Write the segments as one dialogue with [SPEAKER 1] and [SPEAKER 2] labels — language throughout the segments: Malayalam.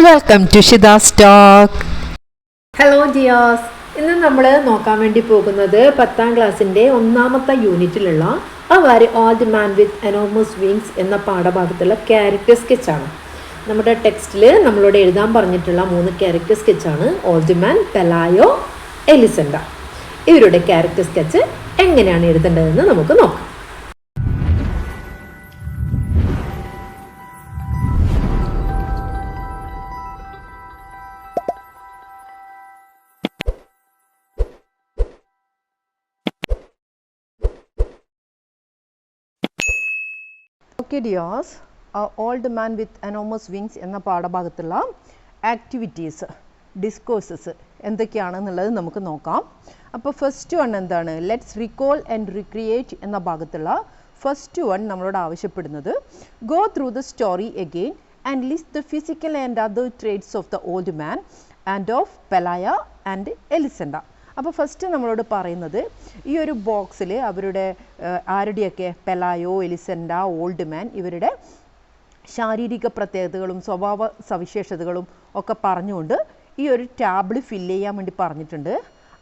[SPEAKER 1] Welcome to Shida's talk.
[SPEAKER 2] Hello guys. ഇന്ന് നമ്മൾ നോക്കാൻ വേണ്ടി പോകുന്നത് 10ാം ക്ലാസ്സിൻ്റെ 1ാമത്തെ യൂണിറ്റിലുള്ള a very old man with enormous wings എന്ന പാഠഭാഗത്തുള്ള ക്യാരക്ടർ സ്കെച്ചാണ്. നമ്മുടെ ടെക്സ്റ്റിൽ നമ്മളോട് എഴുതാൻ പറഞ്ഞിട്ടുള്ള 3 ക്യാരക്ടർ സ്കെച്ചാണ് ഓൾഡ് മാൻ, പെലായോ, എലിസണ്ട. ഇവരുടെ ക്യാരക്ടർ സ്കെച്ച് എങ്ങനെയാണ് എഴുതേണ്ടതെന്ന് നമുക്ക് നോക്കാം.
[SPEAKER 3] Okay dears, old man with enormous wings എന്ന പാഠഭാഗത്തുള്ള ആക്ടിവിറ്റീസ്, ഡിസ്കോഴ്സസ് എന്തൊക്കെയാണെന്നുള്ളത് നമുക്ക് നോക്കാം. അപ്പോൾ ഫസ്റ്റ് വൺ എന്താണ്? ലെറ്റ്സ് റിക്കോൾ ആൻഡ് റിക്രിയേറ്റ് എന്ന ഭാഗത്തുള്ള ഫസ്റ്റ് വൺ നമ്മളോട് ആവശ്യപ്പെടുന്നത് go through the story again and list the physical and other traits of the old man and of Pelayo and Elisenda. അപ്പോൾ ഫസ്റ്റ് നമ്മളോട് പറയുന്നത് ഈ ഒരു ബോക്സിൽ അവരുടെ ആരുടെയൊക്കെ പെലായോ, എലിസണ്ട, ഓൾഡ് മാൻ ഇവരുടെ ശാരീരിക പ്രത്യേകതകളും സ്വഭാവ സവിശേഷതകളും ഒക്കെ പറഞ്ഞുകൊണ്ട് ഈ ഒരു ടാബിൾ ഫില്ല് ചെയ്യാൻ വേണ്ടി പറഞ്ഞിട്ടുണ്ട്.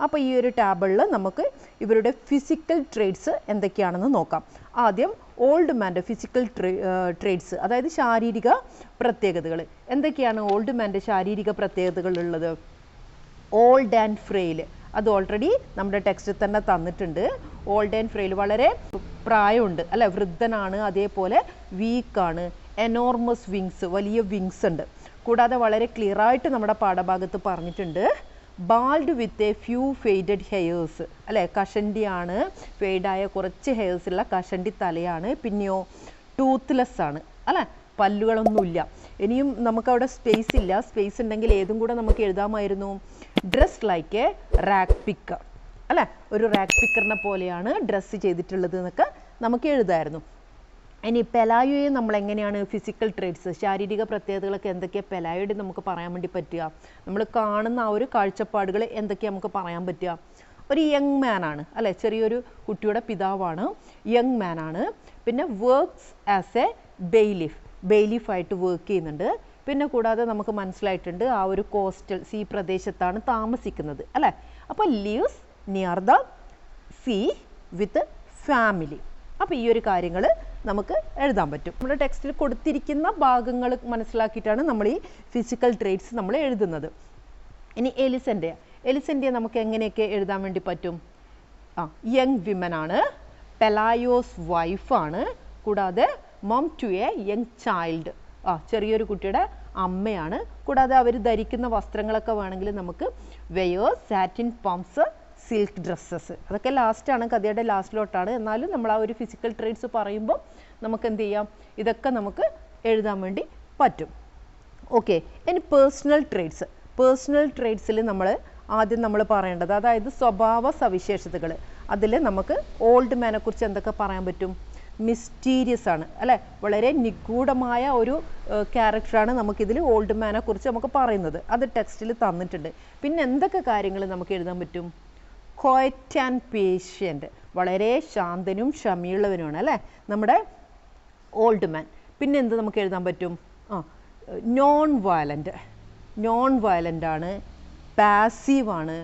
[SPEAKER 3] അപ്പോൾ ഈ ഒരു ടാബിളിൽ നമുക്ക് ഇവരുടെ ഫിസിക്കൽ ട്രേറ്റ്സ് എന്തൊക്കെയാണെന്ന് നോക്കാം. ആദ്യം ഓൾഡ് മാൻ്റെ ഫിസിക്കൽ ട്രേറ്റ്സ്, അതായത് ശാരീരിക പ്രത്യേകതകൾ എന്തൊക്കെയാണ്? ഓൾഡ് മാൻ്റെ ശാരീരിക പ്രത്യേകതകളുള്ളത് ഓൾഡ് ആൻഡ് ഫ്രെയിൽ. അത് ഓൾറെഡി നമ്മുടെ ടെക്സ്റ്റിൽ തന്നെ തന്നിട്ടുണ്ട്. ഓൾഡ് ആൻഡ് ഫ്രെയിൽ, വളരെ പ്രായമുണ്ട് അല്ലെ, വൃദ്ധനാണ്, അതേപോലെ വീക്കാണ്, എനോർമസ് വിങ്സ്, വലിയ വിങ്സ് ഉണ്ട്. കൂടാതെ വളരെ ക്ലിയർ ആയിട്ട് നമ്മുടെ പാഠഭാഗത്ത് പറഞ്ഞിട്ടുണ്ട് bald with a few faded heirs അല്ലെ, കഷണ്ടിയാണ്, ഫെയ്ഡായ കുറച്ച് ഹെയേഴ്സ് ഉള്ള കഷണ്ടി തലയാണ്. പിന്നെയോ ടൂത്ത്ലെസ് ആണ് അല്ലെ, പല്ലുകളൊന്നുമില്ല. ഇനിയും നമുക്കവിടെ സ്പേസ് ഇല്ല. സ്പേസ് ഉണ്ടെങ്കിൽ ഏതും കൂടെ നമുക്ക് എഴുതാമായിരുന്നു. Dress like a rag picker അല്ലെ, ഒരു റാക്ക് പിക്കറിനെ പോലെയാണ് ഡ്രസ്സ് ചെയ്തിട്ടുള്ളത് എന്നൊക്കെ നമുക്ക് എഴുതായിരുന്നു. ഇനി പെലായോയെ നമ്മൾ എങ്ങനെയാണ് ഫിസിക്കൽ ട്രേറ്റ്സ്, ശാരീരിക പ്രത്യേകതകളൊക്കെ എന്തൊക്കെയാണ് പെലായോയുടെ നമുക്ക് പറയാൻ വേണ്ടി പറ്റുക? നമ്മൾ കാണുന്ന ആ ഒരു കാഴ്ചപ്പാടുകൾ എന്തൊക്കെയാണ് നമുക്ക് പറയാൻ പറ്റുക? ഒരു യങ് മാൻ ആണ് അല്ലെ, ചെറിയൊരു കുട്ടിയുടെ പിതാവാണ്, യങ് മാൻ ആണ്. പിന്നെ വർക്ക്സ് ആസ് എ ബെയിലിഫായിട്ട് വർക്ക് ചെയ്യുന്നുണ്ട്. പിന്നെ കൂടാതെ നമുക്ക് മനസ്സിലായിട്ടുണ്ട് ആ ഒരു കോസ്റ്റൽ സീ പ്രദേശത്താണ് താമസിക്കുന്നത് അല്ലേ. അപ്പോൾ lives near the sea with family. അപ്പോൾ ഈ ഒരു കാര്യങ്ങൾ നമുക്ക് എഴുതാൻ പറ്റും. നമ്മുടെ ടെക്സ്റ്റിൽ കൊടുത്തിരിക്കുന്ന ഭാഗങ്ങൾ മനസ്സിലാക്കിയിട്ടാണ് നമ്മൾ ഈ ഫിസിക്കൽ ട്രേറ്റ്സ് നമ്മൾ എഴുതുന്നത്. ഇനി എലിസൻ്റെ നമുക്ക് എങ്ങനെയൊക്കെ എഴുതാൻ വേണ്ടി പറ്റും? യങ് വിമൻ ആണ്, പെലായോസ് വൈഫാണ്, കൂടാതെ mum to a young child, ചെറിയൊരു കുട്ടിയുടെ അമ്മയാണ്. കൂടാതെ അവർ ധരിക്കുന്ന വസ്ത്രങ്ങളൊക്കെ വേണമെങ്കിൽ നമുക്ക് wears satin pumps, silk dresses, അതൊക്കെ ലാസ്റ്റാണ്, കഥയുടെ ലാസ്റ്റിലോട്ടാണ്. എന്നാലും നമ്മൾ ആ ഒരു ഫിസിക്കൽ ട്രേറ്റ്സ് പറയുമ്പോൾ നമുക്ക് എന്ത് ചെയ്യാം, ഇതൊക്കെ നമുക്ക് എഴുതാൻ വേണ്ടി പറ്റും. ഓക്കെ, ഇനി പേഴ്സണൽ ട്രേറ്റ്സിൽ ആദ്യം നമ്മൾ പറയേണ്ടത്, അതായത് സ്വഭാവ സവിശേഷതകൾ, അതിൽ നമുക്ക് ഓൾഡ് മാനെ കുറിച്ച് എന്തൊക്കെ പറയാൻ പറ്റും? മിസ്റ്റീരിയസ് ആണ് അല്ലേ, വളരെ നിഗൂഢമായ ഒരു ക്യാരക്ടറാണ് നമുക്കിതിൽ ഓൾഡ് മാനെ കുറിച്ച് നമുക്ക് പറയുന്നത്. അത് ടെക്സ്റ്റിൽ തന്നിട്ടുണ്ട്. പിന്നെ എന്തൊക്കെ കാര്യങ്ങൾ നമുക്ക് എഴുതാൻ പറ്റും? ക്വയറ്റ് ആൻഡ് പേഷ്യൻ്റ്, വളരെ ശാന്തനും ക്ഷമയുള്ളവനുമാണ് അല്ലേ നമ്മുടെ ഓൾഡ് മാൻ. പിന്നെ എന്ത് നമുക്ക് എഴുതാൻ പറ്റും? നോൺ വയലൻ്റ് ആണ്, പാസീവാണ്.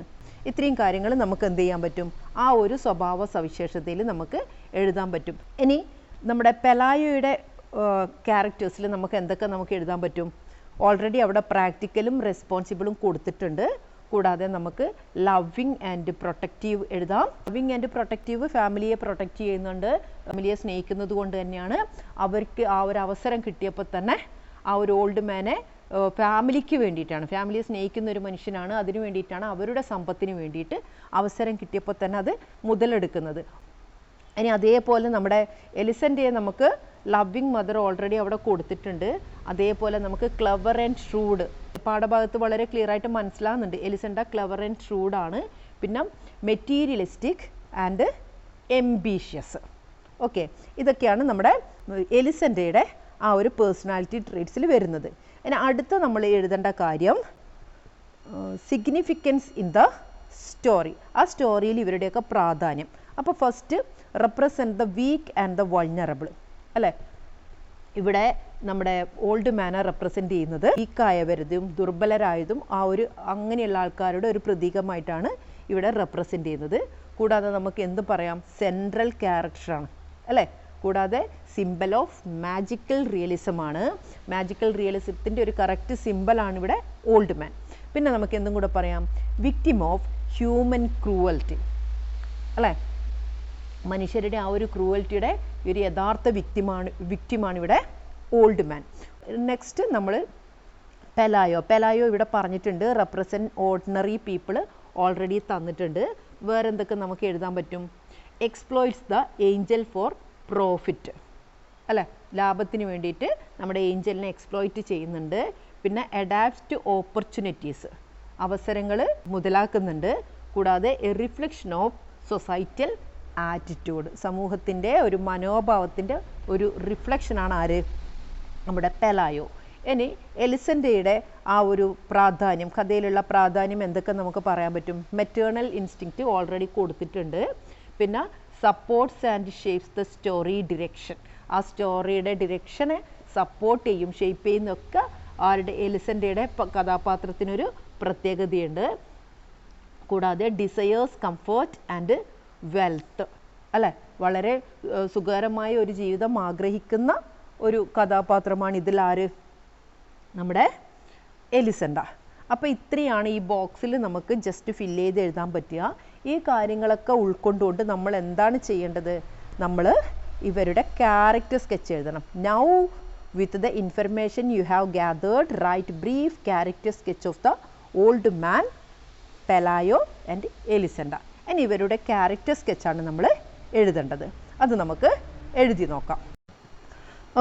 [SPEAKER 3] ഇത്രയും കാര്യങ്ങൾ നമുക്ക് എന്ത് ചെയ്യാൻ പറ്റും? ആ ഒരു സ്വഭാവ സവിശേഷതയിൽ നമുക്ക് എഴുതാൻ പറ്റും. ഇനി നമ്മുടെ പെലായോയുടെ ക്യാരക്ടേഴ്സിൽ നമുക്ക് എന്തൊക്കെ നമുക്ക് എഴുതാൻ പറ്റും? ഓൾറെഡി അവിടെ പ്രാക്ടിക്കലും റെസ്പോൺസിബിളും കൊടുത്തിട്ടുണ്ട്. കൂടാതെ നമുക്ക് ലവിങ് ആൻഡ് പ്രൊട്ടക്റ്റീവ് എഴുതാം. ലവിങ് ആൻഡ് പ്രൊട്ടക്റ്റീവ് ഫാമിലിയെ പ്രൊട്ടക്റ്റ് ചെയ്യുന്നുണ്ട്, ഫാമിലിയെ സ്നേഹിക്കുന്നത് കൊണ്ട് തന്നെയാണ് അവർക്ക് ആ ഒരു അവസരം കിട്ടിയപ്പോൾ തന്നെ ആ ഒരു ഓൾഡ് മാനെ ഫാമിലിക്ക് വേണ്ടിയിട്ടാണ്, ഫാമിലിയെ സ്നേഹിക്കുന്ന ഒരു മനുഷ്യനാണ്, അതിനു വേണ്ടിയിട്ടാണ്, അവരുടെ സമ്പത്തിന് വേണ്ടിയിട്ട് അവസരം കിട്ടിയപ്പോൾ തന്നെ അത് മുതലെടുക്കുന്നത്. ഇനി അതേപോലെ നമ്മുടെ എലിസൻ്റെ നമുക്ക് ലവിങ് മദർ ഓൾറെഡി അവിടെ കൊടുത്തിട്ടുണ്ട്. അതേപോലെ നമുക്ക് ക്ലവർ ആൻഡ് ഷ്രൂഡ്, പാഠഭാഗത്ത് വളരെ ക്ലിയർ ആയിട്ട് മനസ്സിലാകുന്നുണ്ട്. എലിസണ്ട ക്ലവർ ആൻഡ് ഷ്രൂഡ് ആണ്. പിന്നെ മെറ്റീരിയലിസ്റ്റിക് ആൻഡ് എംബീഷ്യസ്. ഓക്കെ, ഇതൊക്കെയാണ് നമ്മുടെ എലിസൻ്റെയുടെ ആ ഒരു പേഴ്സണാലിറ്റി ട്രേറ്റ്സിൽ വരുന്നത്. ഇനി അടുത്ത നമ്മൾ എഴുതേണ്ട കാര്യം സിഗ്നിഫിക്കൻസ് ഇൻ ദ സ്റ്റോറി, ആ സ്റ്റോറിയിൽ ഇവരുടെയൊക്കെ പ്രാധാന്യം. അപ്പോൾ first represent the weak and the vulnerable അല്ലേ. ഇവിടെ നമ്മുടെ ഓൾഡ് മാനെ റെപ്രസെൻ്റ് ചെയ്യുന്നത് വീക്കായവരതും ദുർബലരായതും അങ്ങനെയുള്ള ആൾക്കാരുടെ ഒരു പ്രതീകമായിട്ടാണ് ഇവിടെ റെപ്രസെൻ്റ് ചെയ്യുന്നത്. കൂടാതെ നമുക്ക് എന്ത് പറയാം, സെൻട്രൽ ക്യാരക്ടറാണ് അല്ലേ. കൂടാതെ സിംബൽ ഓഫ് മാജിക്കൽ റിയലിസം ആണ്. മാജിക്കൽ റിയലിസത്തിൻ്റെ ഒരു കറക്റ്റ് സിംബലാണ് ഇവിടെ ഓൾഡ് മാൻ. പിന്നെ നമുക്ക് എന്തും കൂടെ പറയാം, വിക്ടിം ഓഫ് ഹ്യൂമൻ ക്രൂവൽറ്റി അല്ലേ. മനുഷ്യരുടെ ആ ഒരു ക്രൂവൽറ്റിയുടെ ഒരു യഥാർത്ഥ വിക്ടിമാണ് ഇവിടെ ഓൾഡ് മാൻ. നെക്സ്റ്റ് നമ്മൾ പെലായോ ഇവിടെ പറഞ്ഞിട്ടുണ്ട്, റെപ്രസെൻറ്റ് ഓർഡിനറി പീപ്പിൾ ഓൾറെഡി തന്നിട്ടുണ്ട്. വേറെ എന്തൊക്കെ നമുക്ക് എഴുതാൻ പറ്റും, exploits the Angel for profit അല്ലേ, ലാഭത്തിന് വേണ്ടിയിട്ട് നമ്മുടെ ഏഞ്ചലിനെ എക്സ്പ്ലോയിറ്റ് ചെയ്യുന്നുണ്ട്. പിന്നെ അഡാപ്റ്റ്സ് ടു ഓപ്പർച്യൂണിറ്റീസ്, അവസരങ്ങൾ മുതലാക്കുന്നുണ്ട്. കൂടാതെ A reflection of societal attitude, സമൂഹത്തിൻ്റെ ഒരു മനോഭാവത്തിൻ്റെ ഒരു റിഫ്ലക്ഷനാണ് ആര്, നമ്മുടെ പെലായോ. ഇനി എലിസൻഡയുടെ ആ ഒരു പ്രാധാന്യം, കഥയിലുള്ള പ്രാധാന്യം എന്തൊക്കെ നമുക്ക് പറയാൻ പറ്റും, മെറ്റേണൽ ഇൻസ്റ്റിങ്ക്റ്റ് ഓൾറെഡി കൊടുത്തിട്ടുണ്ട്. പിന്നെ supports and shapes the story direction, ആ സ്റ്റോറിയുടെ ഡിറക്ഷനെ സപ്പോർട്ട് ചെയ്യും, ഷേപ്പ് ചെയ്യുന്നൊക്കെ ആരുടെ, എലിസൻഡയുടെ കഥാപാത്രത്തിനൊരു പ്രത്യേകതയുണ്ട്. കൂടാതെ ഡിസയേഴ്സ് കംഫർട്ട് ആൻഡ് വെൽത്ത് അല്ലേ, വളരെ സുഖകരമായ ഒരു ജീവിതം ആഗ്രഹിക്കുന്ന ഒരു കഥാപാത്രമാണ് ഇതിൽ ആര്, നമ്മുടെ എലിസൻഡ. അപ്പോൾ ഇത്രയാണ് ഈ ബോക്സിൽ നമുക്ക് ജസ്റ്റ് ഫില്ല് ചെയ്ത് എഴുതാൻ പറ്റുക. ഈ കാര്യങ്ങളൊക്കെ ഉൾക്കൊണ്ടുകൊണ്ട് നമ്മൾ എന്താണ് ചെയ്യേണ്ടത്, നമ്മൾ ഇവരുടെ ക്യാരക്ടർ സ്കെച്ച് എഴുതണം. Now with the information you have gathered write brief character sketch of the old man, Pelayo and Elisenda. ഇനി ഇവരുടെ ക്യാരക്ടർ സ്കെച്ചാണ് നമ്മൾ എഴുതേണ്ടത്. അത് നമുക്ക് എഴുതി നോക്കാം.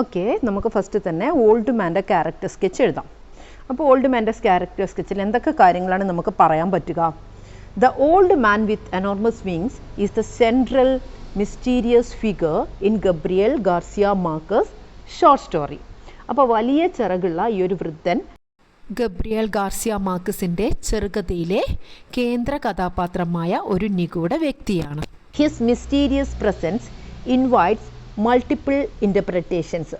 [SPEAKER 3] ഓക്കെ, നമുക്ക് ഫസ്റ്റ് തന്നെ ഓൾഡ് മാൻ്റെ ക്യാരക്ടർ സ്കെച്ച് എഴുതാം. അപ്പോൾ ഓൾഡ് മാൻ്റെ ക്യാരക്ടർ സ്കെച്ചിൽ എന്തൊക്കെ കാര്യങ്ങളാണ് നമുക്ക് പറയാൻ പറ്റുക. The old man with enormous wings is the central mysterious figure in Gabriel Garcia Marquez short story. അപ്പോൾ വലിയ ചിറകുള്ള ഈ ഒരു വൃദ്ധൻ
[SPEAKER 1] ഗബ്രിയേൽ ഗാർസിയ മാർക്കസിൻ്റെ ചെറുകഥയിലെ കേന്ദ്ര കഥാപാത്രമായ ഒരു നിഗൂഢ വ്യക്തിയാണ്.
[SPEAKER 3] His mysterious presence invites multiple interpretations.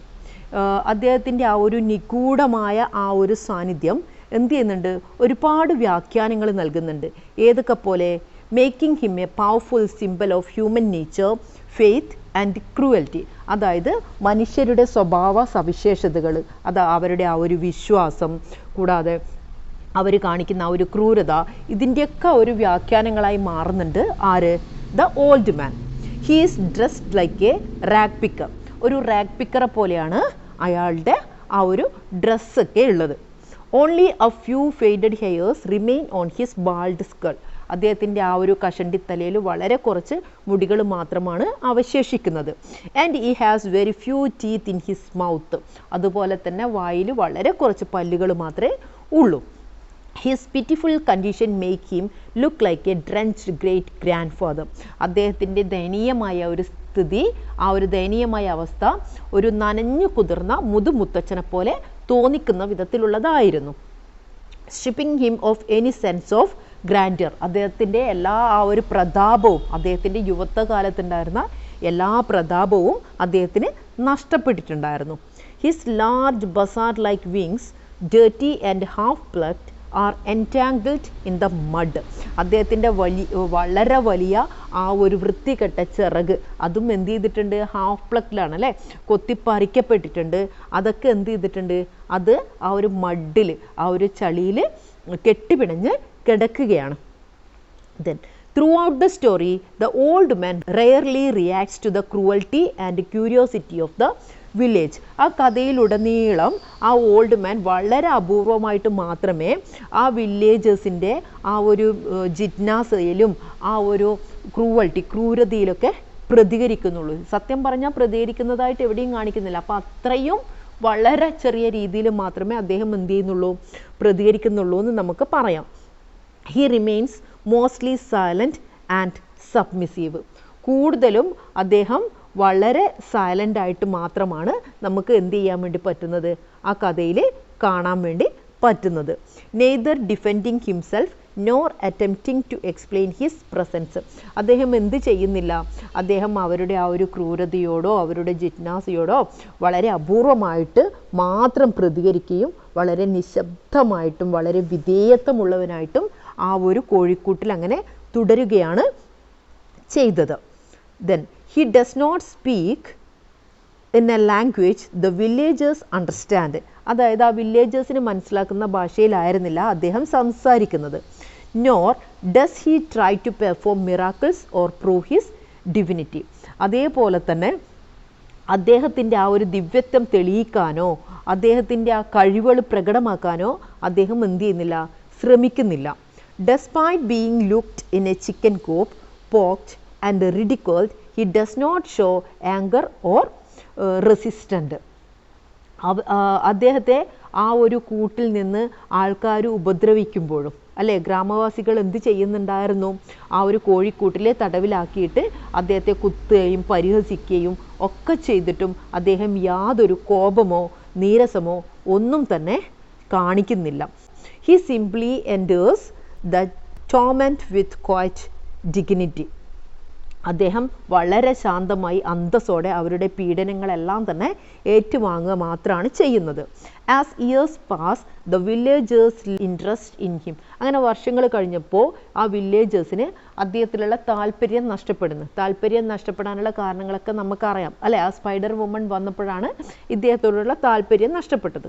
[SPEAKER 3] അദ്ദേഹത്തിൻ്റെ ആ ഒരു നിഗൂഢമായ ആ ഒരു സാന്നിധ്യം എന്ത് ചെയ്യുന്നുണ്ട്, ഒരുപാട് വ്യാഖ്യാനങ്ങൾ നൽകുന്നുണ്ട്. ഏതൊക്കെ പോലെ, making him A powerful symbol of human nature, faith and cruelty. അതായത് മനുഷ്യരുടെ സ്വഭാവ സവിശേഷതകൾ, അത് അവരുടെ ആ ഒരു വിശ്വാസം, കൂടാതെ അവർ കാണിക്കുന്ന ആ ഒരു ക്രൂരത, ഇതിൻ്റെയൊക്കെ ഒരു വ്യാഖ്യാനങ്ങളായി മാറുന്നുണ്ട് ആര്, the old man. He is dressed like a rag picker. ഒരു റാഗ് പിക്കറെ പോലെയാണ് അയാളുടെ ആ ഒരു ഡ്രസ്സൊക്കെ ഉള്ളത്. Only a few faded hairs remain on his bald skull. അദ്ദേഹത്തിൻ്റെ ആ ഒരു കഷണ്ടിത്തലയിൽ വളരെ കുറച്ച് മുടികൾ മാത്രമാണ് അവശേഷിക്കുന്നത്. And he has very few teeth in his mouth. അതുപോലെ തന്നെ വായിൽ വളരെ കുറച്ച് പല്ലുകൾ മാത്രമേ ഉള്ളൂ. His pitiful condition make him look like a drenched great grand father. അദ്ദേഹത്തിൻ്റെ ദയനീയമായ ഒരു സ്ഥിതി, ആ ഒരു ദയനീയമായ അവസ്ഥ ഒരു നനഞ്ഞു കുതിർന്ന മുതുമുത്തച്ഛനെ പോലെ തോന്നിക്കുന്ന വിധത്തിലുള്ളതായിരുന്നു. Stripping him of any sense of grandeur. അദ്ദേഹത്തിൻ്റെ എല്ലാ ആ ഒരു പ്രതാപവും, അദ്ദേഹത്തിൻ്റെ യുവത്വകാലത്തുണ്ടായിരുന്ന എല്ലാ പ്രതാപവും അദ്ദേഹത്തിന് നഷ്ടപ്പെട്ടിട്ടുണ്ടായിരുന്നു. His large buzzard like wings, dirty and half plucked, are entangled in the mud. അദ്ദേഹത്തിൻ്റെ വളരെ വലിയ ആ ഒരു വൃത്തികെട്ട ചിറക്, അതും എന്ത് ചെയ്തിട്ടുണ്ട്, ഹാഫ് പ്ലക്ഡിലാണ് അല്ലേ, കൊത്തിപ്പറിക്കപ്പെട്ടിട്ടുണ്ട്. അതൊക്കെ എന്ത് ചെയ്തിട്ടുണ്ട്, അത് ആ ഒരു മഡിൽ, ആ ഒരു ചളിയിൽ കെട്ടിപ്പിണഞ്ഞ് കിടക്കുകയാണ്. Then throughout the story the old man rarely reacts to the cruelty and curiosity of the village. ആ കഥയിലുടനീളം ആ ഓൾഡ് മാൻ വളരെ അപൂർവമായിട്ട് മാത്രമേ ആ വില്ലേജേഴ്സിൻ്റെ ആ ഒരു ജിജ്ഞാസയിലും ആ ഒരു ക്രൂരതയിലൊക്കെ പ്രതികരിക്കുന്നുള്ളൂ. സത്യം പറഞ്ഞാൽ പ്രതികരിക്കുന്നതായിട്ട് എവിടെയും കാണിക്കുന്നില്ല. അപ്പോൾ അത്രയും വളരെ ചെറിയ രീതിയിൽ മാത്രമേ അദ്ദേഹം എന്ത് ചെയ്യുന്നുള്ളൂ, പ്രതികരിക്കുന്നുള്ളൂ എന്ന് നമുക്ക് പറയാം. He remains mostly silent and submissive. കൂടുതലും അദ്ദേഹം വളരെ സൈലൻ്റ് ആയിട്ട് മാത്രമാണ് നമുക്ക് എന്ത് ചെയ്യാൻ വേണ്ടി പറ്റുന്നത്, ആ കഥയിൽ കാണാൻ വേണ്ടി പറ്റുന്നത്. Neither defending himself nor attempting to explain his presence. അദ്ദേഹം എന്ത് ചെയ്യുന്നില്ല, അദ്ദേഹം അവരുടെ ആ ഒരു ക്രൂരതയോടോ അവരുടെ ജിജ്ഞാസയോടോ വളരെ അപൂർവമായിട്ട് മാത്രം പ്രതികരിക്കുകയും വളരെ നിശബ്ദമായിട്ടും വളരെ വിധേയത്വമുള്ളവനായിട്ടും ആ ഒരു കോഴിക്കൂട്ടിൽ അങ്ങനെ തുടരുകയാണ് ചെയ്തത്. Then he does not speak in a language the villagers understand. അതായത് ആ വില്ലേജേഴ്സിന് മനസ്സിലാക്കുന്ന ഭാഷയിലായിരുന്നില്ല അദ്ദേഹം സംസാരിക്കുന്നത്. Nor does he try to perform miracles or prove his divinity. അതേപോലെ തന്നെ അദ്ദേഹത്തിൻ്റെ ആ ഒരു ദിവ്യത്വം തെളിയിക്കാനോ അദ്ദേഹത്തിൻ്റെ ആ കഴിവുകൾ പ്രകടമാക്കാനോ അദ്ദേഹം എന്ത് ചെയ്യുന്നില്ല, ശ്രമിക്കുന്നില്ല. Despite being looked in a chicken coop, poked and ridiculed, he does not show anger or resistance. അദ്ദേഹത്തെ ആ ഒരു കൂട്ടിൽ നിന്ന് ആൾക്കാർ ഉപദ്രവിക്കുമ്പോഴും അല്ലേ, ഗ്രാമവാസികൾ എന്ത് ചെയ്യുന്നുണ്ടായിരുന്നു, ആ ഒരു കോഴിക്കൂട്ടിലെ തടവിലാക്കിയിട്ട് അദ്ദേഹത്തെ കുത്തുകയും പരിഹസിക്കുകയും ഒക്കെ ചെയ്തിട്ടും അദ്ദേഹം യാതൊരു കോപമോ നീരസമോ ഒന്നും തന്നെ കാണിക്കുന്നില്ല. He simply endures the torment with quiet dignity. അദ്ദേഹം വളരെ ശാന്തമായി അന്തസ്സോടെ അവരുടെ പീഡനങ്ങളെല്ലാം തന്നെ ഏറ്റുവാങ്ങുക മാത്രമാണ് ചെയ്യുന്നത്. As years pass the villagers interest in him. അങ്ങനെ വർഷങ്ങൾ കഴിഞ്ഞപ്പോൾ ആ വില്ലേജേഴ്സിന് അദ്ദേഹത്തിലുള്ള താല്പര്യം നഷ്ടപ്പെടുന്നു. താല്പര്യം നഷ്ടപ്പെടാനുള്ള കാരണങ്ങളൊക്കെ നമുക്കറിയാം അല്ലേ, ആ സ്പൈഡർ വുമൺ വന്നപ്പോഴാണ് ഇദ്ദേഹത്തോടുള്ള താല്പര്യം നഷ്ടപ്പെട്ടത്.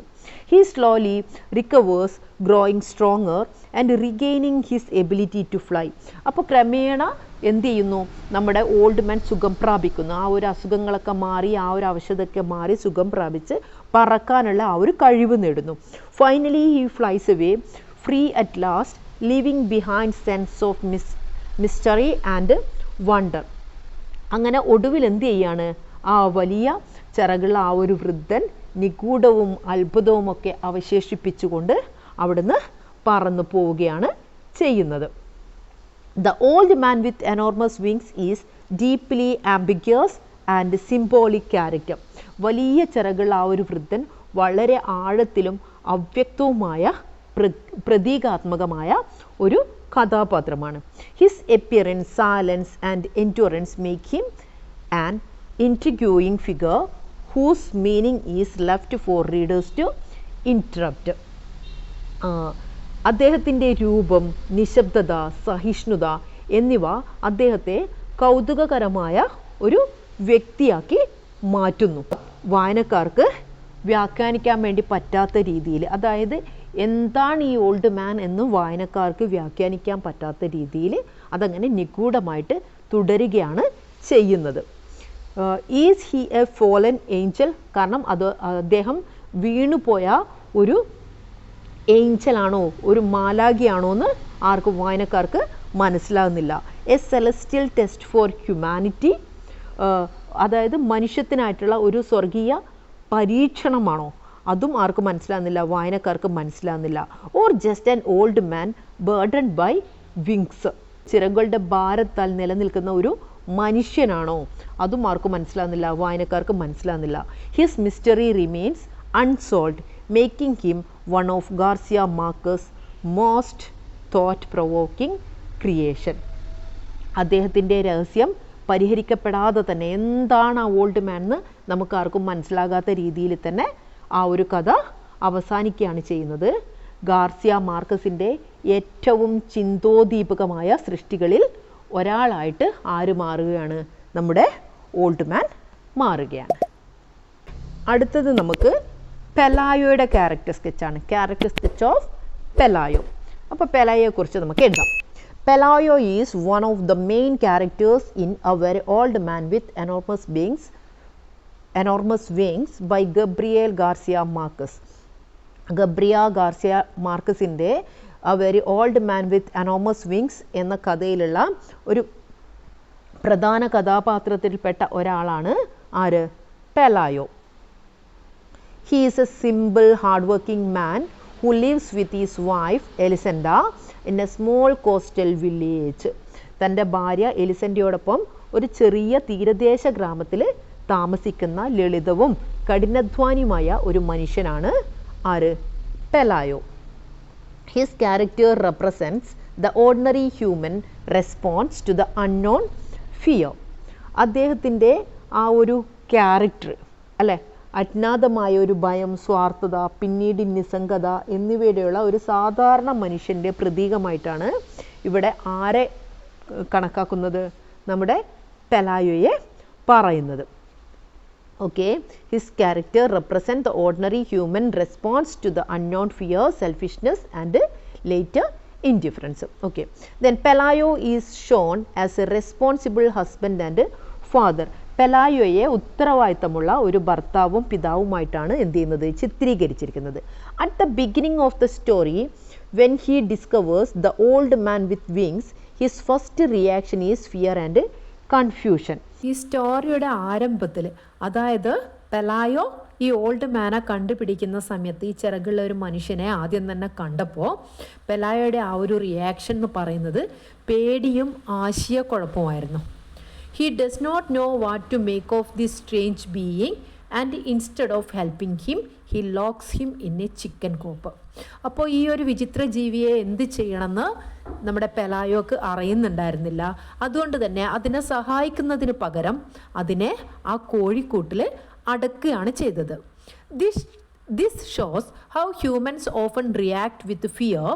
[SPEAKER 3] He slowly recovers, growing stronger and regaining his ability to fly. അപ്പോൾ ക്രമേണ എന്ത് ചെയ്യുന്നു, നമ്മുടെ ഓൾഡ് മാൻ സുഖം പ്രാപിക്കുന്നു. ആ ഒരു അസുഖങ്ങളൊക്കെ മാറി ആ ഒരു അവശതയൊക്കെ മാറി സുഖം പ്രാപിച്ച് പറക്കാനുള്ള ആ ഒരു കഴിവ് നേടുന്നു. Finally he flies away free at last, leaving behind sense of mystery and wonder. അങ്ങനെ ഒടുവിൽ എന്ത് ചെയ്യാണ്, ആ വലിയ ചിറകുള്ള ആ ഒരു വൃദ്ധൻ നിഗൂഢവും അത്ഭുതവും ഒക്കെ അവശേഷിപ്പിച്ചുകൊണ്ട് അവിടുന്ന് പറന്നു പോവുകയാണ് ചെയ്യുന്നത്. The old man with enormous wings is deeply ambiguous and symbolic character. വലിയ ചിറകുള്ള ആ ഒരു വൃദ്ധൻ വളരെ ആഴത്തിലും അവ്യക്തവുമായ പ്രതീകാത്മകമായ ഒരു കഥാപാത്രമാണ്. His appearance, silence and endurance make him an intriguing figure whose meaning is left for readers to interrupt. അദ്ദേഹത്തിൻ്റെ രൂപം, നിശബ്ദത, സഹിഷ്ണുത എന്നിവ അദ്ദേഹത്തെ കൗതുകകരമായ ഒരു വ്യക്തിയാക്കി മാറ്റുന്നു. വായനക്കാർക്ക് വ്യാഖ്യാനിക്കാൻ വേണ്ടി പറ്റാത്ത രീതിയിൽ, അതായത് എന്താണ് ഈ ഓൾഡ് മാൻ എന്ന് വായനക്കാർക്ക് വ്യാഖ്യാനിക്കാൻ പറ്റാത്ത രീതിയിൽ അതങ്ങനെ നിഗൂഢമായിട്ട് തുടരുകയാണ് ചെയ്യുന്നത്. Is he A fallen Angel? കാരണം അദ്ദേഹം വീണുപോയ ഒരു ഏഞ്ചലാണോ ഒരു മാലാഖിയാണോ എന്ന് ആർക്കും വായനക്കാർക്ക് മനസ്സിലാകുന്നില്ല. A celestial test for humanity, അതായത് മനുഷ്യത്തിനായിട്ടുള്ള ഒരു സ്വർഗീയ പരീക്ഷണമാണോ, അതും ആർക്കും മനസ്സിലാകുന്നില്ല, വായനക്കാർക്ക് മനസ്സിലാകുന്നില്ല. Or just an old man burdened by wings, ചിറകുകളുടെ ഭാരത്താൽ നിലനിൽക്കുന്ന ഒരു മനുഷ്യനാണോ, അതും ആർക്കും മനസ്സിലാകുന്നില്ല, വായനക്കാർക്ക് മനസ്സിലാകുന്നില്ല. His mystery remains unsolved, making him one of Garcia Marquez' most thought-provoking creation. അദ്ദേഹത്തിൻ്റെ രഹസ്യം പരിഹരിക്കപ്പെടാതെ തന്നെ എന്താണ് ആ ഓൾഡ് മാൻ എന്ന് നമുക്കാർക്കും മനസ്സിലാകാത്ത രീതിയിൽ തന്നെ ആ ഒരു കഥ അവസാനിക്കുകയാണ് ചെയ്യുന്നത്. ഗാർസിയ മാർക്കസിൻ്റെ ഏറ്റവും ചിന്തോദീപകമായ സൃഷ്ടികളിൽ ഒരാളായിട്ട് ആര് മാറുകയാണ്, നമ്മുടെ ഓൾഡ് മാൻ മാറുകയാണ്. അടുത്തത് നമുക്ക് പെലായോയുടെ ക്യാരക്ടർ സ്കെച്ചാണ്. Character sketch of Pelayo. അപ്പോൾ പെലായോയെക്കുറിച്ച് നമുക്ക് എഴുതാം. Pelayo is one of the main characters in a very old man with enormous wings by Gabriel Garcia Marquez. Garcia മാർക്കസിൻ്റെ a very old man with enormous wings എന്ന കഥയിലുള്ള ഒരു പ്രധാന കഥാപാത്രത്തിൽപ്പെട്ട ഒരാളാണ് ആര്, പെലായോ. He is a simple, hardworking man who lives with his wife Elisenda in a small coastal village. തൻ്റെ ഭാര്യ എലിസെൻഡയോടൊപ്പം ഒരു ചെറിയ തീരദേശ ഗ്രാമത്തിൽ താമസിക്കുന്ന ലളിതവും കഠിനാധ്വാനിയുമായ ഒരു മനുഷ്യനാണ് ആര്, Pelayo. His character represents the ordinary human response to the unknown fear. അദ്ദേഹത്തിൻ്റെ ആ ഒരു ക്യാരക്ടർ അല്ലേ, അജ്ഞാതമായ ഒരു ഭയം, സ്വാർത്ഥത, പിന്നീട് നിസ്സംഗത എന്നിവയുടെയുള്ള ഒരു സാധാരണ മനുഷ്യൻ്റെ പ്രതീകമായിട്ടാണ് ഇവിടെ ആരെ കണക്കാക്കുന്നത്? നമ്മുടെ പെലായോയെ പറയുന്നത്. Okay, his character represent the ordinary human response to the unknown fear, selfishness and later indifference. Okay, then Pelayo is shown as a responsible husband and father. പെലായോയെ ഉത്തരവാദിത്തമുള്ള ഒരു ഭർത്താവും പിതാവുമായിട്ടാണ് എന്ത് ചെയ്യുന്നത്? ചിത്രീകരിച്ചിരിക്കുന്നത്. At the beginning of the story, when he discovers the old man with wings, his first reaction is fear and confusion.
[SPEAKER 2] ഈ സ്റ്റോറിയുടെ ആരംഭത്തിൽ, അതായത് പെലായോ ഈ ഓൾഡ് മാനെ കണ്ടുപിടിക്കുന്ന സമയത്ത് ഈ ചിറകുള്ള ഒരു മനുഷ്യനെ ആദ്യം തന്നെ കണ്ടപ്പോൾ പെലായോയുടെ ആ ഒരു റിയാക്ഷൻ എന്ന് പറയുന്നത് പേടിയും ആശയക്കുഴപ്പമായിരുന്നു. He does not know what to make of this strange being and instead of helping him, he locks him in a chicken coop. അപ്പോൾ ഈ ഒരു വിചിത്ര ജീവിയെ എന്ത് ചെയ്യണമെന്ന് നമ്മുടെ പെലായോക്ക് അറിയുന്നുണ്ടായിരുന്നില്ല. അതുകൊണ്ട് തന്നെ അതിനെ സഹായിക്കുന്നതിന് പകരം അതിനെ ആ കോഴിക്കൂട്ടിൽ അടക്കുകയാണ് ചെയ്തത്. This shows how humans often react with fear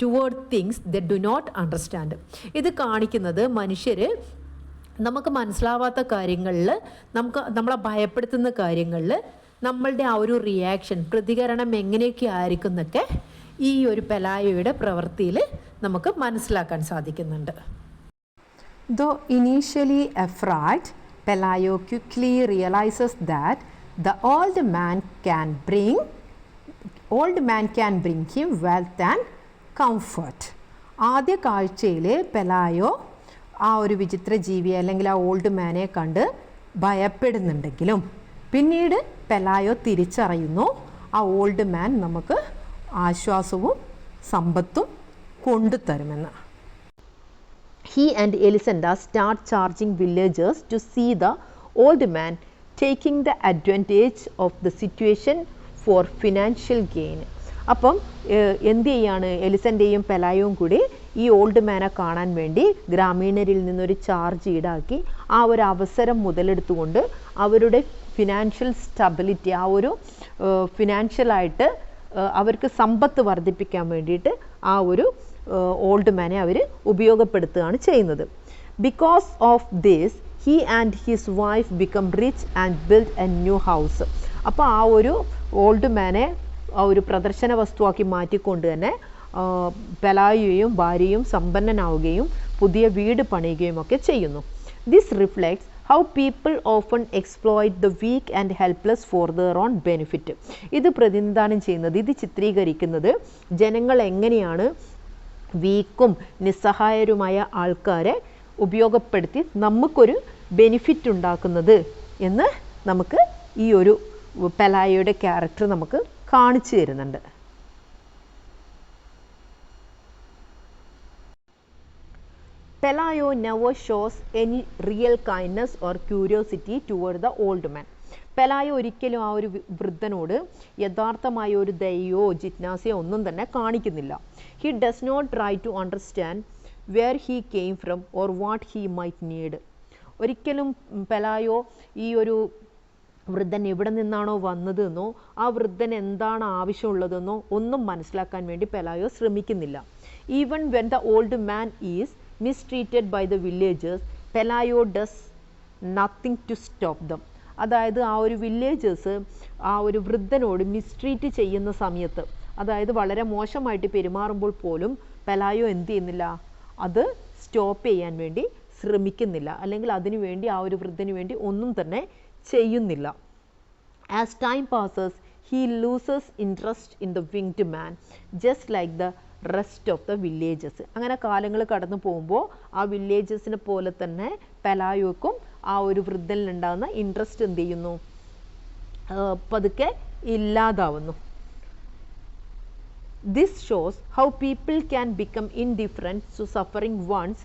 [SPEAKER 2] toward things they do not understand. ഇത് കാണിക്കുന്നത് മനുഷ്യർ നമുക്ക് മനസ്സിലാവാത്ത കാര്യങ്ങളിൽ, നമ്മളെ ഭയപ്പെടുത്തുന്ന കാര്യങ്ങളിൽ നമ്മളുടെ ആ ഒരു റിയാക്ഷൻ, പ്രതികരണം എങ്ങനെയൊക്കെ ആയിരിക്കും എന്നൊക്കെ ഈ ഒരു പെലായോയുടെ പ്രവൃത്തിയിൽ നമുക്ക് മനസ്സിലാക്കാൻ സാധിക്കുന്നുണ്ട്.
[SPEAKER 1] Though initially afraid, Pelayo quickly realizes that the old man can bring him wealth and comfort. ആദ്യ കാഴ്ചയിൽ പെലായോ ആ ഒരു വിചിത്ര ജീവിയെ അല്ലെങ്കിൽ ആ ഓൾഡ് മാനെ കണ്ട് ഭയപ്പെടുന്നുണ്ടെങ്കിലും പിന്നീട് പെലായോ തിരിച്ചറിയുന്നു ആ ഓൾഡ് മാൻ നമുക്ക് ആശ്വാസവും സമ്പത്തും കൊണ്ടുതരുമെന്ന്.
[SPEAKER 3] He and Elisenda start charging villagers to see the old man taking the advantage of the situation for financial gain. അപ്പം എന്ത് ചെയ്യാണ്? എലിസൻ്റെയും പെലായോയും കൂടി ഈ ഓൾഡ് മാനെ കാണാൻ വേണ്ടി ഗ്രാമീണരിൽ നിന്നൊരു ചാർജ് ഈടാക്കി ആ ഒരു അവസരം മുതലെടുത്തുകൊണ്ട് അവരുടെ ഫിനാൻഷ്യൽ സ്റ്റെബിലിറ്റി, ആ ഒരു ഫിനാൻഷ്യലായിട്ട് അവർക്ക് സമ്പത്ത് വർദ്ധിപ്പിക്കാൻ വേണ്ടിയിട്ട് ആ ഒരു ഓൾഡ് മാനെ അവർ ഉപയോഗപ്പെടുത്തുകയാണ് ചെയ്യുന്നത്. Because of this he and his wife become rich and build A new house. അപ്പോൾ ആ ഒരു ഓൾഡ് മാനെ ആ ഒരു പ്രദർശന വസ്തുവാക്കി മാറ്റിക്കൊണ്ട് തന്നെ പെലായോയും ഭാര്യയും സമ്പന്നനാവുകയും പുതിയ വീട് പണിയുകയും ഒക്കെ ചെയ്യുന്നു. This reflects how people often exploit the weak and helpless for their own benefit. ഇത് പ്രതിനിധാനം ചെയ്യുന്നത്, ഇത് ചിത്രീകരിക്കുന്നത് ജനങ്ങൾ എങ്ങനെയാണ് വീക്കും നിസ്സഹായരുമായ ആൾക്കാരെ ഉപയോഗപ്പെടുത്തി നമുക്കൊരു ബെനിഫിറ്റ് ഉണ്ടാക്കുന്നത് എന്ന് നമുക്ക് ഈ ഒരു പെലായോയുടെ ക്യാരക്ടർ നമുക്ക് കാണിച്ചു തരുന്നുണ്ട്. Pelayo never shows any real kindness or curiosity toward the old man. പെലായോ ഒരിക്കലും ആ ഒരു വൃദ്ധനോട് യഥാർത്ഥമായ ഒരു ദയയോ ജിജ്ഞാസയോ ഒന്നും തന്നെ കാണിക്കുന്നില്ല. He does not try to understand where he came from or what he might need. ഒരിക്കലും പെലായോ ഈ ഒരു വൃദ്ധൻ എവിടെ നിന്നാണോ വന്നതെന്നോ ആ വൃദ്ധൻ എന്താണ് ആവശ്യമുള്ളതെന്നോ ഒന്നും മനസ്സിലാക്കാൻ വേണ്ടി പെലായോ ശ്രമിക്കുന്നില്ല. Even when the old man is mistreated by the villagers, Pelayo does nothing to stop them. അതായത് ആ ഒരു വില്ലേജേഴ്സ് ആ ഒരു വൃദ്ധനോട് മിസ്ട്രീറ്റ് ചെയ്യുന്ന സമയത്ത്, അതായത് വളരെ മോശമായിട്ട് പെരുമാറുമ്പോൾ പോലും പെലായോ എന്ത് ചെയ്യുന്നില്ല, അത് സ്റ്റോപ്പ് ചെയ്യാൻ വേണ്ടി ശ്രമിക്കുന്നില്ല, അല്ലെങ്കിൽ അതിനു വേണ്ടി ആ ഒരു വൃദ്ധന് വേണ്ടി ഒന്നും തന്നെ ചെയ്യുന്നില്ല. As time passes he loses interest in the winged man just like the rest of the villages. അങ്ങനെ കാലങ്ങൾ കടന്നു പോകുമ്പോൾ ആ വില്ലേജസിനെ പോലെ തന്നെ പെലായോക്കും ആ ഒരു വൃദ്ധനിലുണ്ടാകുന്ന ഇൻട്രസ്റ്റ് എന്ത് ചെയ്യുന്നു, പതുക്കെ ഇല്ലാതാവുന്നു. This shows how people can become indifferent to suffering once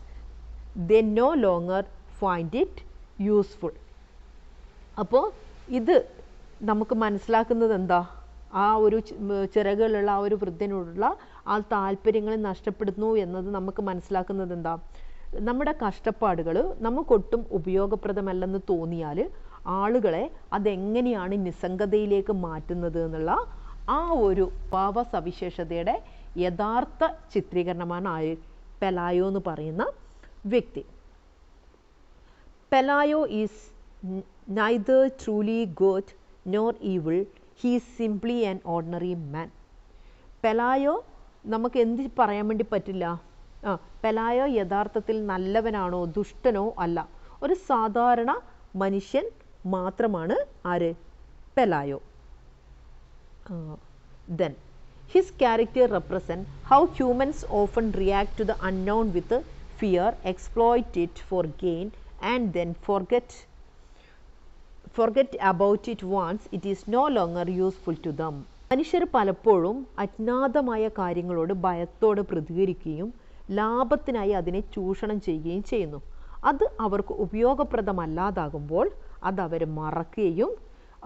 [SPEAKER 3] they no longer find it useful. അപ്പോൾ ഇത് നമുക്ക് മനസ്സിലാക്കുന്നത് എന്താ, ആ ഒരു ചിറകുകളുള്ള ആ ഒരു വൃദ്ധനോടുള്ള
[SPEAKER 1] ആ താല്പര്യങ്ങൾ നഷ്ടപ്പെടുന്നു എന്നത് നമുക്ക് മനസ്സിലാക്കുന്നത് എന്താ? നമ്മുടെ കഷ്ടപ്പാടുകൾ നമുക്കൊട്ടും ഉപയോഗപ്രദമല്ലെന്ന് തോന്നിയാൽ ആളുകളെ അതെങ്ങനെയാണ് നിസ്സംഗതയിലേക്ക് മാറ്റുന്നത് എന്നുള്ള ആ ഒരു ഭാവസവിശേഷതയുടെ യഥാർത്ഥ ചിത്രീകരണമാണ് പെലായോ എന്ന് പറയുന്ന വ്യക്തി. പെലായോ is neither truly good nor evil, he is simply an ordinary man. പെലായോ നമുക്ക് എന്ത് പറയാൻ വേണ്ടി പറ്റില്ല? പെലായോ യഥാർത്ഥത്തിൽ നല്ലവനാണോ ദുഷ്ടനോ അല്ല, ഒരു സാധാരണ മനുഷ്യൻ മാത്രമാണ് ആര്? പെലായോ. Then his character represent how humans often react to the unknown with fear, exploit it for gain, and then forget about it once it is no longer useful to them. മനുഷ്യർ പലപ്പോഴും അജ്ഞാതമായ കാര്യങ്ങളോട് ഭയത്തോടെ പ്രതികരിക്കുകയും ലാഭത്തിനായി അതിനെ ചൂഷണം ചെയ്യുകയും ചെയ്യുന്നു. അത് അവർക്ക് ഉപയോഗപ്രദമല്ലാതാകുമ്പോൾ അത് അവർ മറക്കുകയും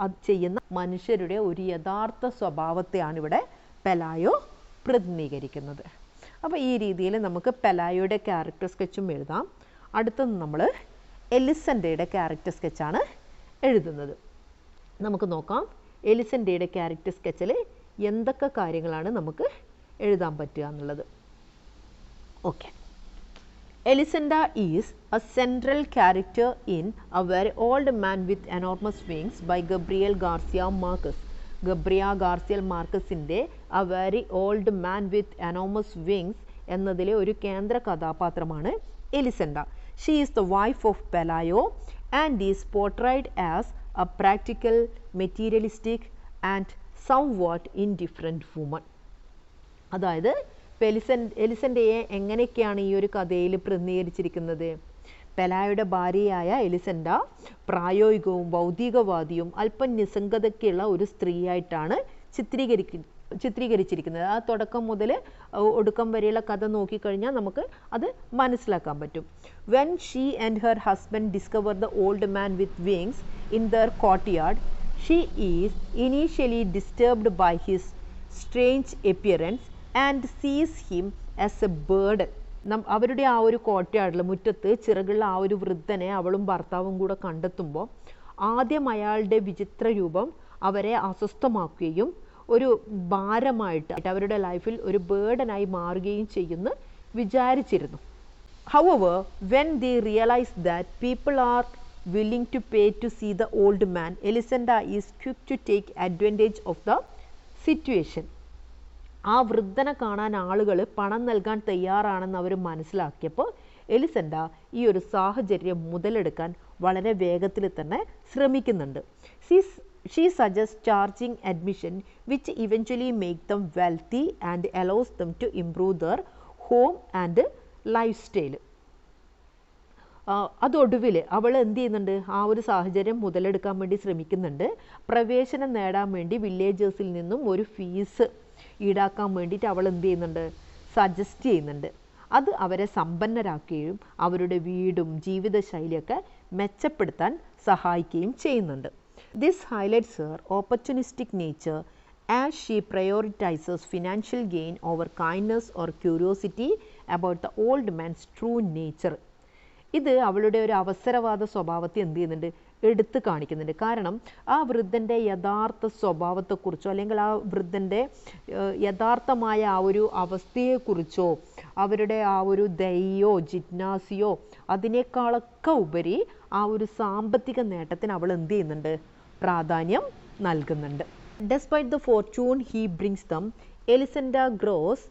[SPEAKER 1] അത് ചെയ്യുന്ന മനുഷ്യരുടെ ഒരു യഥാർത്ഥ സ്വഭാവത്തെയാണ് ഇവിടെ പെലായോ പ്രതിനിധീകരിക്കുന്നത്. അപ്പോൾ ഈ രീതിയിൽ നമുക്ക് പെലായോയുടെ ക്യാരക്ടർ സ്കെച്ചും എഴുതാം. അടുത്തത് നമ്മൾ എലിസണ്ടയുടെ ക്യാരക്ടർ സ്കെച്ചാണ് എഴുതുന്നത്. നമുക്ക് നോക്കാം എലിസണ്ടയുടെ ക്യാരക്ടർ സ്കെച്ചിൽ എന്തൊക്കെ കാര്യങ്ങളാണ് നമുക്ക് എഴുതാൻ പറ്റുക എന്നുള്ളത്. Okay, Elisenda is a central character in a very old man with enormous wings by Gabriel Garcia Marquez. Gabriel Garcia മാർക്കസിൻ്റെ a very old man with enormous wings എന്നതിലെ ഒരു കേന്ദ്ര കഥാപാത്രമാണ് Elisenda. She is the wife of Pelayo and is portrayed as a practical, materialistic and somewhat indifferent woman. അതായത് എലിസണ്ടയെ എങ്ങനെയൊക്കെയാണ് ഈ ഒരു കഥയിൽ പ്രതിനിധീകരിച്ചിരിക്കുന്നത്? പെലായുടെ ഭാര്യയായ എലിസണ്ട പ്രായോഗികവും ഭൗതികവാദിയും അല്പം നിസ്സംഗതയ്ക്കുള്ള ഒരു സ്ത്രീയായിട്ടാണ് ചിത്രീകരിച്ചിരിക്കുന്നത്. ആ തുടക്കം മുതൽ ഒടുക്കം വരെയുള്ള കഥ നോക്കിക്കഴിഞ്ഞാൽ നമുക്ക് അത് മനസ്സിലാക്കാൻ പറ്റും. When she and her husband discover the old man with wings in their courtyard, she is initially disturbed by his strange appearance and sees him as a burden. അവരുടെ ആ ഒരു കോട്ടയാടിൽ മുറ്റത്ത് ചിറകുള്ള ആ ഒരു വൃദ്ധനെ അവളും ഭർത്താവും കൂടെ കണ്ടെത്തുമ്പോൾ ആദ്യം അയാളുടെ വിചിത്ര രൂപം അവരെ അസ്വസ്ഥമാക്കുകയും ഒരു ഭാരമായിട്ട് അവരുടെ ലൈഫിൽ ഒരു ബേർഡനായി മാറുകയും ചെയ്യുന്നു വിചാരിച്ചിരുന്നു. However, when they realize that people are willing to pay to see the old man, Elisenda is quick to take advantage of the situation. ആ വൃദ്ധനെ കാണാൻ ആളുകൾ പണം നൽകാൻ തയ്യാറാണെന്ന് അവർ മനസ്സിലാക്കിയപ്പോൾ എലിസണ്ട ഈ ഒരു സാഹചര്യം മുതലെടുക്കാൻ വളരെ വേഗത്തിൽ തന്നെ ശ്രമിക്കുന്നുണ്ട്. She suggests charging admission which eventually make them wealthy and allows them to improve their home and lifestyle. അതൊടുവിൽ അവൾ എന്ത് ചെയ്യുന്നുണ്ട്? ആ ഒരു സാഹചര്യം മുതലെടുക്കാൻ വേണ്ടി ശ്രമിക്കുന്നുണ്ട്. പ്രവേശനം നേടാൻ വേണ്ടി വില്ലേജേഴ്സിൽ നിന്നും ഒരു ഫീസ് ഈടാക്കാൻ വേണ്ടിയിട്ട് അവൾ എന്ത് ചെയ്യുന്നുണ്ട്? സജസ്റ്റ് ചെയ്യുന്നുണ്ട്. അത് അവരെ സമ്പന്നരാക്കുകയും അവരുടെ വീടും ജീവിതശൈലിയൊക്കെ മെച്ചപ്പെടുത്താൻ സഹായിക്കുകയും ചെയ്യുന്നുണ്ട്. This highlights her opportunistic nature as she prioritizes financial gain over kindness or curiosity about the old man's true nature. ഇത് അവളുടെ ഒരു അവസരവാദ സ്വഭാവത്തെ എന്ത് ചെയ്യുന്നുണ്ട്? എടുത്തു കാണിക്കുന്നുണ്ട്. കാരണം ആ വൃദ്ധൻ്റെ യഥാർത്ഥ സ്വഭാവത്തെക്കുറിച്ചോ അല്ലെങ്കിൽ ആ വൃദ്ധൻ്റെ യഥാർത്ഥമായ ആ ഒരു അവസ്ഥയെക്കുറിച്ചോ അവരുടെ ആ ഒരു ദയോ ജിജ്ഞാസയോ അതിനേക്കാളൊക്കെ ഉപരി ആ ഒരു സാമ്പത്തിക നേട്ടത്തിന് അവൾ എന്ത് ചെയ്യുന്നുണ്ട്? പ്രാധാന്യം നൽകുന്നുണ്ട്. Despite the fortune he brings them, Elisenda grows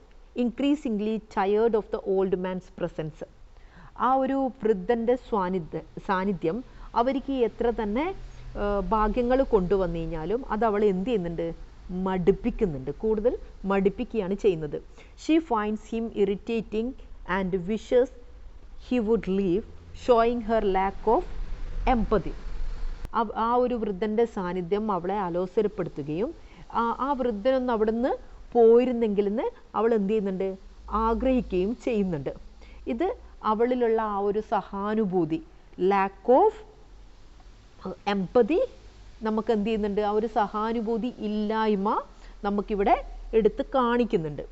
[SPEAKER 1] increasingly tired of the old man's presence. ആ ഒരു വൃദ്ധൻ്റെ സാന്നിധ്യം അവർക്ക് എത്ര തന്നെ ഭാഗ്യങ്ങൾ കൊണ്ടുവന്നു കഴിഞ്ഞാലും അത് അവൾ എന്ത് ചെയ്യുന്നുണ്ട്? മടുപ്പിക്കുന്നുണ്ട്, കൂടുതൽ മടുപ്പിക്കുകയാണ് ചെയ്യുന്നത്. She finds him irritating and wishes he would leave, showing her lack of empathy. ആ ഒരു വൃദ്ധൻ്റെ സാന്നിധ്യം അവളെ അലോസരപ്പെടുത്തുകയും ആ വൃദ്ധനൊന്ന് അവിടെ നിന്ന് പോയിരുന്നെങ്കിലെന്ന് അവൾ എന്ത് ചെയ്യുന്നുണ്ട്? ആഗ്രഹിക്കുകയും ചെയ്യുന്നുണ്ട്. ഇത് അവളിലുള്ള ആ ഒരു സഹാനുഭൂതി, ലാക്ക് ഓഫ് എംപതി, നമുക്ക് എന്ത് ചെയ്യുന്നുണ്ട്? ആ ഒരു സഹാനുഭൂതി ഇല്ലായ്മ നമുക്കിവിടെ എടുത്ത് കാണിക്കുന്നുണ്ട്.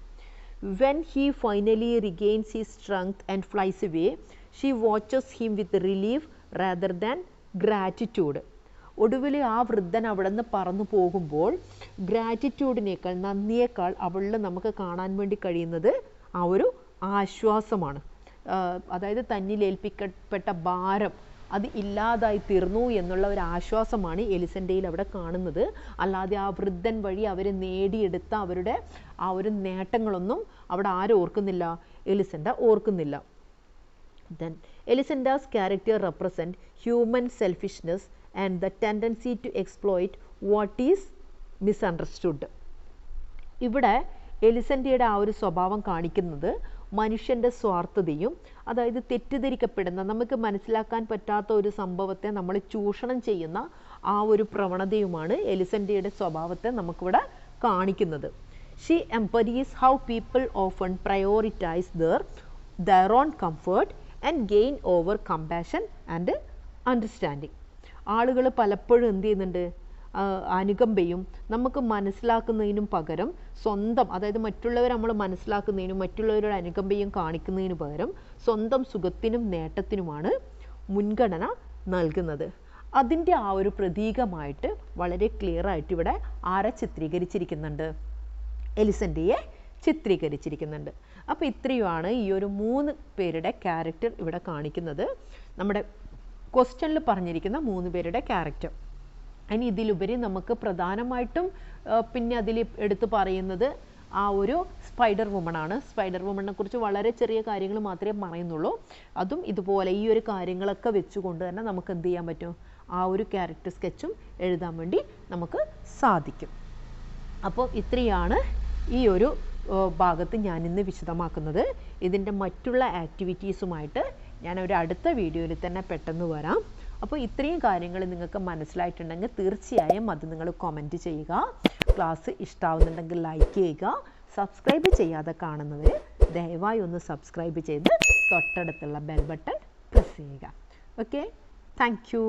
[SPEAKER 1] When he finally regains his strength and flies away, she watches him with relief rather than gratitude. ഒടുവിൽ ആ വൃദ്ധൻ അവിടെ നിന്ന് പറന്നു പോകുമ്പോൾ ഗ്രാറ്റിറ്റ്യൂഡിനേക്കാൾ, നന്ദിയേക്കാൾ അവളിൽ നമുക്ക് കാണാൻ വേണ്ടി കഴിയുന്നത് ആ ഒരു ആശ്വാസമാണ്. അതായത് തന്നിൽ ഏൽപ്പിക്കപ്പെട്ട ഭാരം അത് ഇല്ലാതായി തീർന്നു എന്നുള്ള ഒരു ആശ്വാസമാണ് എലിസൻ്റെയിൽ അവിടെ കാണുന്നത്. അല്ലാതെ ആ വൃദ്ധൻ വഴി അവർ നേടിയെടുത്ത അവരുടെ ആ ഒരു നേട്ടങ്ങളൊന്നും അവിടെ ആരും ഓർക്കുന്നില്ല, എലിസൻ്റ ഓർക്കുന്നില്ല. Then Elisenda's character represent human selfishness and the tendency to exploit what is misunderstood. ഇവിടെ എലിസൻ്റെയുടെ ആ ഒരു സ്വഭാവം കാണിക്കുന്നത് മനുഷ്യൻ്റെ സ്വാർത്ഥതയും, അതായത് തെറ്റിദ്ധരിക്കപ്പെടുന്ന, നമുക്ക് മനസ്സിലാക്കാൻ പറ്റാത്ത ഒരു സംഭവത്തെ നമ്മൾ ചൂഷണം ചെയ്യുന്ന ആ ഒരു പ്രവണതയുമാണ് എലിസൻ്റെയുടെ സ്വഭാവത്തെ നമുക്കിവിടെ കാണിക്കുന്നത്. She empathises how people often prioritise their own comfort and gain over compassion and understanding. ആളുകൾ പലപ്പോഴും എന്ത് ചെയ്യുന്നുണ്ട്, അനുകമ്പയും നമുക്ക് മനസ്സിലാക്കുന്നതിനും പകരം സ്വന്തം, അതായത് മറ്റുള്ളവർ നമ്മൾ മനസ്സിലാക്കുന്നതിനും മറ്റുള്ളവരുടെ അനുകമ്പയും കാണിക്കുന്നതിന് പകരം സ്വന്തം സുഖത്തിനും നേട്ടത്തിനുമാണ് മുൻഗണന നൽകുന്നത്. അതിൻ്റെ ആ ഒരു പ്രതീകമായിട്ട് വളരെ ക്ലിയർ ആയിട്ട് ഇവിടെ ആരെ ചിത്രീകരിച്ചിരിക്കുന്നുണ്ട്, എലിസൻ്റെയെ ചിത്രീകരിച്ചിരിക്കുന്നുണ്ട്. അപ്പോൾ ഇത്രയുമാണ് ഈ ഒരു 3 പേരുടെ ക്യാരക്ടർ ഇവിടെ കാണിക്കുന്നത്, നമ്മുടെ ക്വസ്റ്റ്യനിൽ പറഞ്ഞിരിക്കുന്ന 3 പേരുടെ ക്യാരക്ടർ. ഇനി ഇതിലുപരി നമുക്ക് പ്രധാനമായിട്ടും പിന്നെ അതിൽ എടുത്തു പറയുന്നത് ആ ഒരു സ്പൈഡർ വുമണാണ്. സ്പൈഡർ വുമണിനെ കുറിച്ച് വളരെ ചെറിയ കാര്യങ്ങൾ മാത്രമേ പറയുന്നുള്ളൂ. അതും ഇതുപോലെ ഈ ഒരു കാര്യങ്ങളൊക്കെ വെച്ചുകൊണ്ട് തന്നെ നമുക്ക് എന്ത് ചെയ്യാൻ പറ്റും, ആ ഒരു ക്യാരക്ടർ സ്കെച്ചും എഴുതാൻ വേണ്ടി നമുക്ക് സാധിക്കും. അപ്പോൾ ഇത്രയാണ് ഈ ഒരു ഭാഗത്ത് ഞാനിന്ന് വിശദമാക്കുന്നത്. ഇതിൻ്റെ മറ്റുള്ള ആക്ടിവിറ്റീസുമായിട്ട് ഞാൻ ഒരു അടുത്ത വീഡിയോയിൽ തന്നെ പെട്ടെന്ന് വരാം. അപ്പോൾ ഇത്രയും കാര്യങ്ങൾ നിങ്ങൾക്ക് മനസ്സിലായിട്ടുണ്ടെങ്കിൽ തീർച്ചയായും അത് നിങ്ങൾ കമൻറ്റ് ചെയ്യുക. ക്ലാസ് ഇഷ്ടമാവുന്നുണ്ടെങ്കിൽ ലൈക്ക് ചെയ്യുക. സബ്സ്ക്രൈബ് ചെയ്യാതെ കാണുന്നവർ ദയവായി ഒന്ന് സബ്സ്ക്രൈബ് ചെയ്ത് തൊട്ടടുത്തുള്ള ബെൽ ബട്ടൺ പ്രസ് ചെയ്യുക. Okay, thank you.